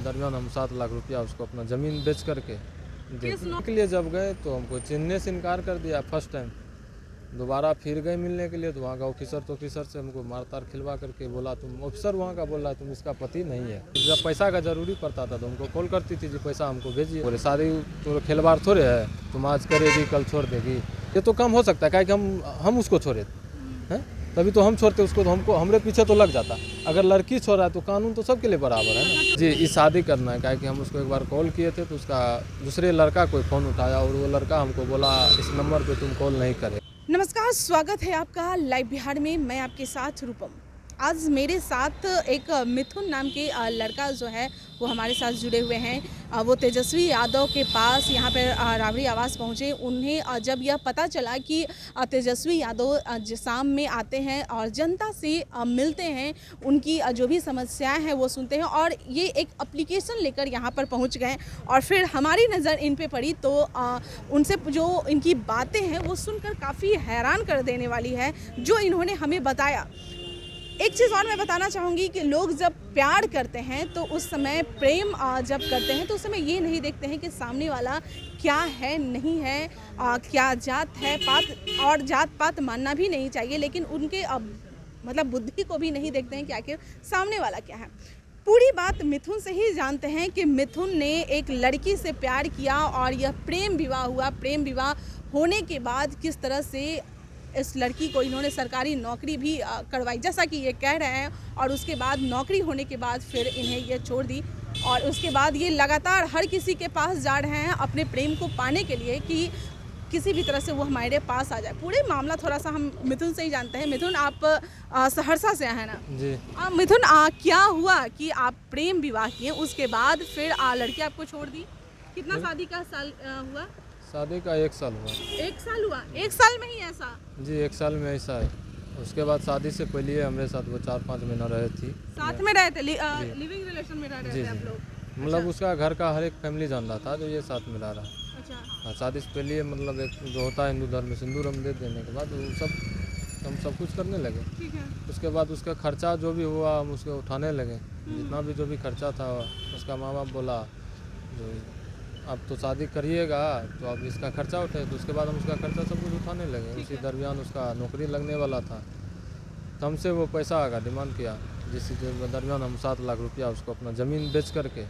दरमियान हम 7 लाख रुपया उसको अपना ज़मीन बेच करके देखने के लिए जब गए तो हमको चिन्हने से इनकार कर दिया फर्स्ट टाइम। दोबारा फिर गए मिलने के लिए तो वहाँ का ऑफिसर से हमको मारतार खिलवा करके बोला, तुम ऑफिसर वहाँ का बोल रहा है तुम इसका पति नहीं है। जब पैसा का ज़रूरी पड़ता था तो हमको कॉल करती थी जी पैसा हमको भेजिए। बोले शादी तो खिलवाड़ थोड़े है, तुम आज करेगी कल छोड़ देगी, ये तो कम हो सकता है। क्या कि हम उसको छोड़े हैं, तभी तो हम छोड़ते उसको, तो हमको हमरे पीछे तो लग जाता। अगर लड़की छोड़ रहा है तो कानून तो सबके लिए बराबर है ना जी। ये शादी करना है, क्या कि हम उसको एक बार कॉल किए थे तो उसका दूसरे लड़का कोई फ़ोन उठाया और वो लड़का हमको बोला इस नंबर पे तुम कॉल नहीं करे। नमस्कार, स्वागत है आपका लाइव बिहार में। मैं आपके साथ रूपम। आज मेरे साथ एक मिथुन नाम के लड़का जो है वो हमारे साथ जुड़े हुए हैं। वो तेजस्वी यादव के पास यहाँ पर राबड़ी आवास पहुँचे। उन्हें जब यह पता चला कि तेजस्वी यादव शाम में आते हैं और जनता से मिलते हैं, उनकी जो भी समस्याएं हैं वो सुनते हैं और ये एक एप्लीकेशन लेकर यहाँ पर पहुँच गए और फिर हमारी नज़र इन पे पड़ी तो उनसे जो इनकी बातें हैं वो सुनकर काफ़ी हैरान कर देने वाली है जो इन्होंने हमें बताया। एक चीज़ और मैं बताना चाहूँगी कि लोग जब प्यार करते हैं तो उस समय प्रेम जब करते हैं तो उस समय ये नहीं देखते हैं कि सामने वाला क्या है नहीं है, क्या जात है पात, और जात पात मानना भी नहीं चाहिए, लेकिन उनके मतलब बुद्धि को भी नहीं देखते हैं कि आखिर सामने वाला क्या है। पूरी बात मिथुन से ही जानते हैं कि मिथुन ने एक लड़की से प्यार किया और यह प्रेम विवाह हुआ। प्रेम विवाह होने के बाद किस तरह से इस लड़की को इन्होंने सरकारी नौकरी भी करवाई, जैसा कि ये कह रहे हैं, और उसके बाद नौकरी होने के बाद फिर इन्हें ये छोड़ दी और उसके बाद ये लगातार हर किसी के पास जा रहे हैं अपने प्रेम को पाने के लिए कि किसी भी तरह से वो हमारे पास आ जाए। पूरे मामला थोड़ा सा हम मिथुन से ही जानते हैं। मिथुन, आप सहरसा से हैं ना जी? मिथुन, क्या हुआ कि आप प्रेम विवाह किए, उसके बाद फिर लड़की आपको छोड़ दी? कितना शादी का साल हुआ? शादी का 1 साल हुआ। 1 साल हुआ? 1 साल में ही ऐसा? जी 1 साल में ऐसा है। उसके बाद शादी से पहले हमारे साथ वो 4-5 महीना रहे थी। साथ में रहे थे, लिविंग रिलेशन में रह रहे थे आप लोग? मतलब उसका घर का हर एक फैमिली जान रहा था जो ये साथ में रह रहा है। अच्छा। हाँ, शादी से पहले मतलब एक जो होता है हिंदू धर्म में सिंदूर हम दे देने के बाद वो हम सब कुछ करने लगे। ठीक है। उसके बाद उसका खर्चा जो भी हुआ हम उसको उठाने लगे। जितना भी जो भी खर्चा था उसका माँ बाप बोला जो अब तो शादी करिएगा तो अब इसका खर्चा उठे, तो उसके बाद हम उसका खर्चा सब कुछ उठाने लगे। उसी दरमियान उसका नौकरी लगने वाला था तो हमसे वो पैसा का डिमांड किया, जिस दरमियान हम 7 लाख रुपया उसको अपना ज़मीन बेच करके।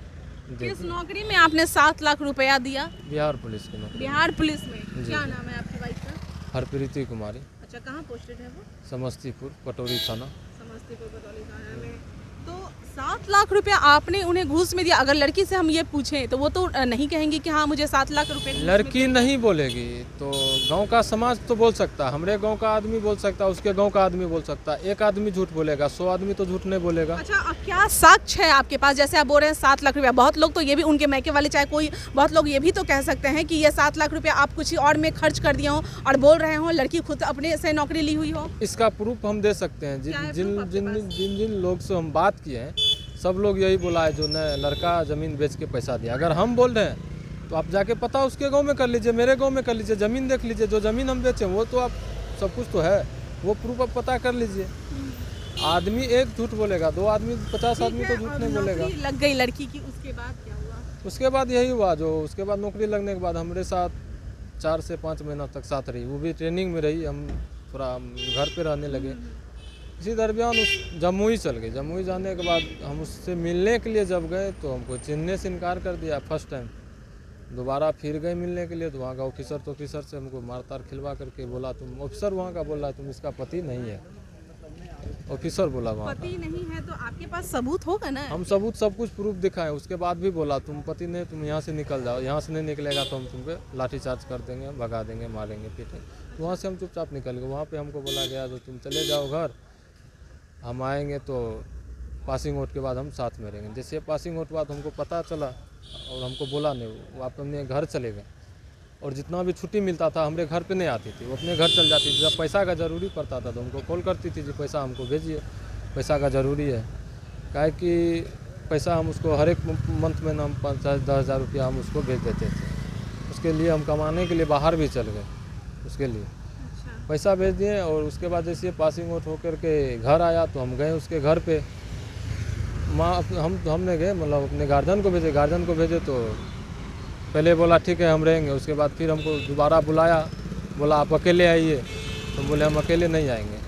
किस नौकरी में आपने 7 लाख रुपया दिया? बिहार पुलिस की नौकरी। बिहार पुलिस में? क्या नाम है आपकी वाइफ का? हरप्रीति कुमारी। अच्छा, कहाँ पोस्टेड है वो? समस्तीपुर पटौरी थाना। समस्तीपुर पटौरी थाना में। तो 7 लाख रुपया आपने उन्हें घूस में दिया। अगर लड़की से हम ये पूछें तो वो तो नहीं कहेंगी कि हाँ मुझे 7 लाख रुपए। लड़की नहीं बोलेगी तो गांव का समाज तो बोल सकता है, हमारे गांव का आदमी बोल सकता है, उसके गांव का आदमी बोल सकता है। एक आदमी झूठ बोलेगा, 100 आदमी तो झूठ नहीं बोलेगा। अच्छा, क्या साक्ष्य है आपके पास? जैसे आप बोल रहे हैं 7 लाख रुपया, बहुत लोग तो ये भी, उनके मैके वाले चाहे कोई, बहुत लोग ये भी तो कह सकते हैं कि ये 7 लाख रुपया आप कुछ और में खर्च कर दिए हो और बोल रहे हो लड़की खुद अपने से नौकरी ली हुई हो। इसका प्रूफ हम दे सकते हैं। जिन लोग से हम बात किए हैं सब लोग यही बोला है जो न लड़का ज़मीन बेच के पैसा दिया। अगर हम बोल रहे हैं तो आप जाके पता उसके गांव में कर लीजिए, मेरे गांव में कर लीजिए, ज़मीन देख लीजिए। जो ज़मीन हम बेचे वो तो आप सब कुछ तो है, वो प्रूफ आप पता कर लीजिए। आदमी एक झूठ बोलेगा, 2 आदमी 50 आदमी तो झूठ नहीं बोलेगा। लग गई लड़की की, उसके बाद क्या हुआ? उसके बाद यही हुआ जो उसके बाद नौकरी लगने के बाद हमारे साथ 4 से 5 महीना तक साथ रही। वो भी ट्रेनिंग में रही, हम थोड़ा घर पे रहने लगे। इसी दरमियान उस जमुई चल गए। जमुई जाने के बाद हम उससे मिलने के लिए जब गए तो हमको चिन्हने से इनकार कर दिया फर्स्ट टाइम। दोबारा फिर गए मिलने के लिए तो वहाँ का ऑफिसर से हमको मारतार खिलवा करके बोला, तुम ऑफिसर वहाँ का बोल रहा है तुम इसका पति नहीं है। ऑफिसर बोला वहाँ पति नहीं है तो आपके पास सबूत होगा ना? हम सबूत सब कुछ प्रूफ दिखाएं। उसके बाद भी बोला तुम पति नहीं, तुम यहाँ से निकल जाओ, यहाँ से नहीं निकलेगा तो हम तुम पे लाठीचार्ज कर देंगे, भगा देंगे, मारेंगे, पीटेंगे। तो वहाँ से हम चुपचाप निकल गए। वहाँ पे हमको बोला गया जो तुम चले जाओ घर, हम आएंगे तो पासिंग आउट के बाद हम साथ में रहेंगे। जैसे पासिंग आउट बाद हमको पता चला और हमको बोला नहीं, वो अपने घर चले गए और जितना भी छुट्टी मिलता था हमारे घर पे नहीं आती थी, वो अपने घर चल जाती थी। जब पैसा का ज़रूरी पड़ता था तो हमको कॉल करती थी जी पैसा हमको भेजिए, पैसा का ज़रूरी है। काहे कि पैसा हम उसको हर एक मंथ में हम 5-10 हज़ार रुपया हम उसको भेज देते थे। उसके लिए हम कमाने के लिए बाहर भी चल गए, उसके लिए पैसा भेज दिए। और उसके बाद जैसे पासिंग आउट होकर के घर आया तो हम गए उसके घर पे। हमने गए, मतलब अपने गार्जियन को भेजे तो पहले बोला ठीक है हम रहेंगे, उसके बाद फिर हमको दोबारा बुलाया, बोला आप अकेले आइए, तो बोले हम अकेले नहीं आएंगे।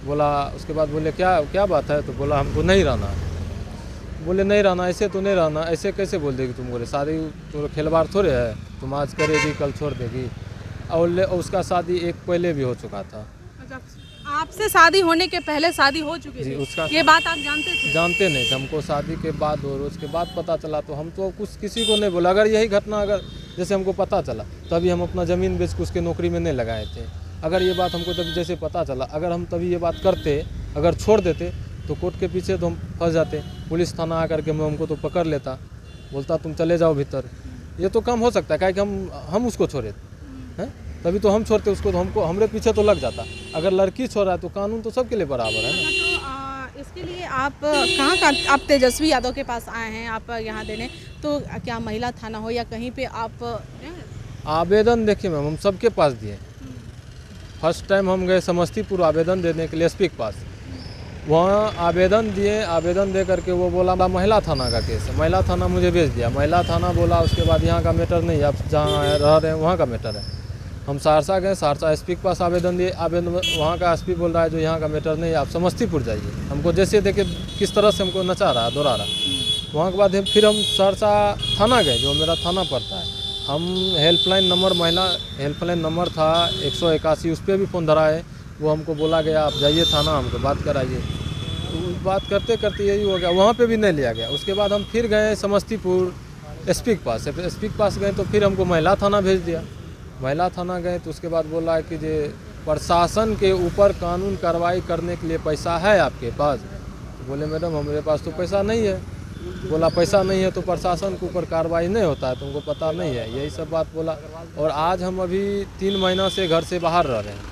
बोला उसके बाद बोले क्या बात है, तो बोला हमको नहीं रहना। बोले नहीं रहना, ऐसे तो नहीं रहना, ऐसे कैसे बोल देगी तुम, बोले शादी तो खिलवाड़ थोड़े है, तुम आज करेगी कल छोड़ देगी। और उसका शादी एक पहले भी हो चुका था। आपसे शादी होने के पहले शादी हो चुकी जी, थी, उसका ये बात आप जानते थे? जानते नहीं थे, हमको शादी के बाद और उसके बाद पता चला, तो हम तो कुछ किसी को नहीं बोला। अगर यही घटना अगर जैसे हमको पता चला तभी हम अपना ज़मीन बेच के उसके नौकरी में नहीं लगाए थे। अगर ये बात हमको तभी जैसे पता चला, अगर हम तभी ये बात करते, अगर छोड़ देते तो कोर्ट के पीछे तो हम फंस जाते, पुलिस थाना आकर के हमको तो पकड़ लेता, बोलता तुम चले जाओ भीतर। ये तो कम हो सकता है, क्या कि हम उसको छोड़े हैं, तभी तो हम छोड़ते उसको, तो हमको हमरे पीछे तो लग जाता। अगर लड़की छोड़ा है तो कानून तो सबके लिए बराबर है ना। तो इसके लिए आप कहाँ आप तेजस्वी यादव के पास आए हैं, आप यहाँ देने, तो क्या महिला थाना हो या कहीं पे आप आवेदन देखिए मैम, हम सबके पास दिए। फर्स्ट टाइम हम गए समस्तीपुर आवेदन देने के लिए एसपी के पास, वहाँ आवेदन दिए, आवेदन दे करके वो बोला महिला थाना का केस है, महिला थाना मुझे भेज दिया। महिला थाना बोला उसके बाद यहाँ का मैटर नहीं है, आप जहाँ रह रहे हैं वहाँ का मैटर है। हम सहरसा गए, सहरसा एसपी के पास आवेदन दिए, आवेदन वहाँ का एसपी बोल रहा है जो यहाँ का मैटर नहीं है, आप समस्तीपुर जाइए। हमको जैसे देखे किस तरह से हमको नचा रहा, दौड़ा रहा। वहाँ के बाद फिर हम सहरसा थाना गए, जो मेरा थाना पड़ता है। हम हेल्पलाइन नंबर, महिला हेल्पलाइन नंबर था 181, उस पर भी फ़ोन धरा है। वो हमको बोला गया आप जाइए थाना, हमको बात कराइए। तो बात करते करते यही हो गया, वहाँ पे भी नहीं लिया गया। उसके बाद हम फिर गए समस्तीपुर एसपी के पास, एसपी के पास गए तो फिर हमको महिला थाना भेज दिया। महिला थाना गए तो उसके बाद बोला है कि जे प्रशासन के ऊपर कानून कार्रवाई करने के लिए पैसा है आपके पास, तो बोले मैडम हमारे पास तो पैसा नहीं है। बोला पैसा नहीं है तो प्रशासन के ऊपर कार्रवाई नहीं होता है, तुमको पता नहीं है, यही सब बात बोला। और आज हम अभी 3 महीना से घर से बाहर रह रहे हैं,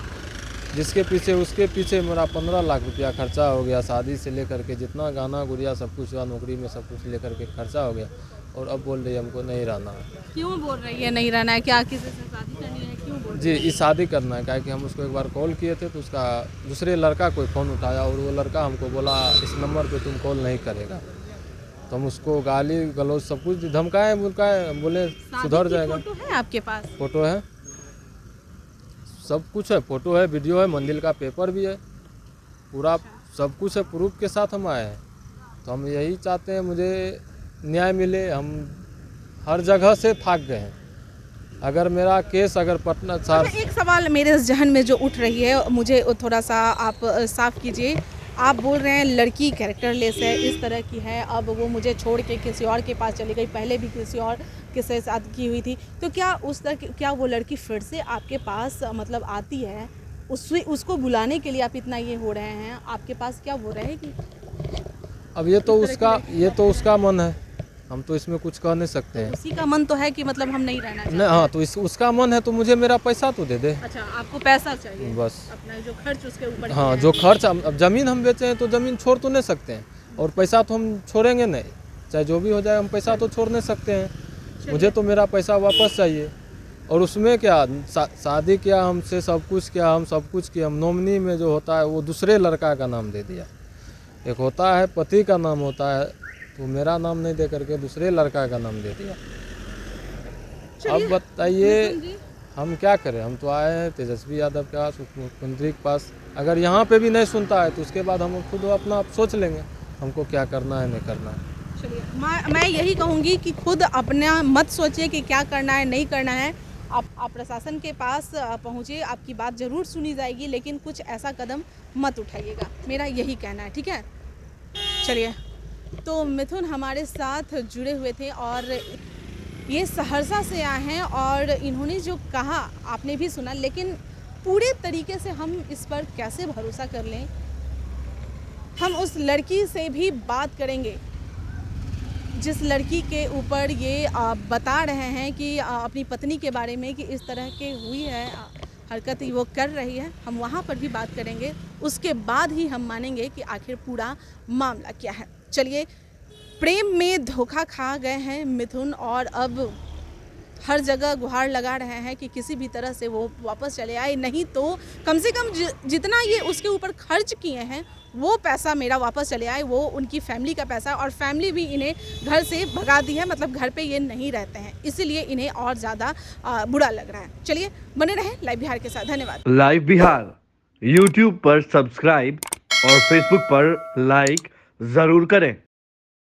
जिसके पीछे उसके पीछे मेरा 15 लाख रुपया खर्चा हो गया, शादी से लेकर के जितना गाना गुड़िया सब कुछ हुआ, नौकरी में सब कुछ लेकर के खर्चा हो गया। और अब बोल रही है हमको नहीं रहना है। क्यों बोल रही है नहीं रहना है, क्या किसी से शादी करनी है, क्यों बोल जी, इस शादी करना है, क्या कि हम उसको एक बार कॉल किए थे तो उसका दूसरे लड़का कोई फ़ोन उठाया और वो लड़का हमको बोला इस नंबर पे तुम कॉल नहीं करेगा। तो हम उसको गाली गलौज सब कुछ धमकाए, बोले सुधर जाएगा। फोटो है आपके पास? फ़ोटो है, सब कुछ है, फ़ोटो है, वीडियो है, मंदिर का पेपर भी है, पूरा सब कुछ है, प्रूफ के साथ हम आए हैं। तो हम यही चाहते हैं मुझे न्याय मिले। हम हर जगह से थक गए हैं। अगर मेरा केस अगर पटना एक सवाल मेरे जहन में जो उठ रही है, मुझे थोड़ा सा आप साफ कीजिए। आप बोल रहे हैं लड़की कैरेक्टरलेस है, इस तरह की है, अब वो मुझे छोड़ के किसी और के पास चली गई, पहले भी किसी और के साथ की हुई थी, तो क्या वो लड़की फिर से आपके पास मतलब आती है? उसको बुलाने के लिए आप इतना ये हो रहे हैं, आपके पास क्या वो रहेगी? अब ये तो उसका मन है, हम तो इसमें कुछ कह नहीं सकते हैं। उसी का मन तो है कि मतलब हम नहीं रहना चाहते। नहीं, हाँ, तो उसका मन है तो मुझे मेरा पैसा तो दे दे। अच्छा, आपको पैसा चाहिए बस, अपना जो खर्च उसके ऊपर। हाँ, जो खर्च, अब ज़मीन हम बेचे हैं तो ज़मीन छोड़ तो नहीं सकते हैं, और पैसा तो हम छोड़ेंगे नहीं, चाहे जो भी हो जाए, हम पैसा तो छोड़ नहीं सकते हैं। मुझे तो मेरा पैसा वापस चाहिए। और उसमें क्या शादी किया हमसे, सब कुछ किया, हम सब कुछ किया, हम नॉमिनी में जो होता है वो दूसरे लड़का का नाम दे दिया। एक होता है पति का नाम होता है, तो मेरा नाम नहीं दे करके दूसरे लड़का का नाम दे दिया। अब बताइए हम क्या करें? हम तो आए हैं तेजस्वी यादव के पास, मुख्यमंत्री के पास। अगर यहाँ पे भी नहीं सुनता है तो उसके बाद हम खुद अपना आप सोच लेंगे हमको क्या करना है, नहीं करना है। चलिए, मैं यही कहूँगी कि खुद अपना मत सोचिए कि क्या करना है, नहीं करना है। आप प्रशासन के पास पहुँचिए, आपकी बात ज़रूर सुनी जाएगी, लेकिन कुछ ऐसा कदम मत उठाइएगा, मेरा यही कहना है, ठीक है? चलिए, तो मिथुन हमारे साथ जुड़े हुए थे और ये सहरसा से आए हैं, और इन्होंने जो कहा आपने भी सुना, लेकिन पूरे तरीके से हम इस पर कैसे भरोसा कर लें? हम उस लड़की से भी बात करेंगे जिस लड़की के ऊपर ये बता रहे हैं कि अपनी पत्नी के बारे में कि इस तरह के हुई है हरकत वो कर रही है। हम वहाँ पर भी बात करेंगे, उसके बाद ही हम मानेंगे कि आखिर पूरा मामला क्या है। चलिए, प्रेम में धोखा खा गए हैं मिथुन, और अब हर जगह गुहार लगा रहे हैं कि किसी भी तरह से वो वापस चले आए, नहीं तो कम से कम जितना ये उसके ऊपर खर्च किए हैं वो पैसा मेरा वापस चले आए, वो उनकी फैमिली का पैसा, और फैमिली भी इन्हें घर से भगा दी है, मतलब घर पे ये नहीं रहते हैं, इसीलिए इन्हें और ज़्यादा बुरा लग रहा है। चलिए बने रहें लाइव बिहार के साथ, धन्यवाद। लाइव बिहार यूट्यूब पर सब्सक्राइब और फेसबुक पर लाइक जरूर करें।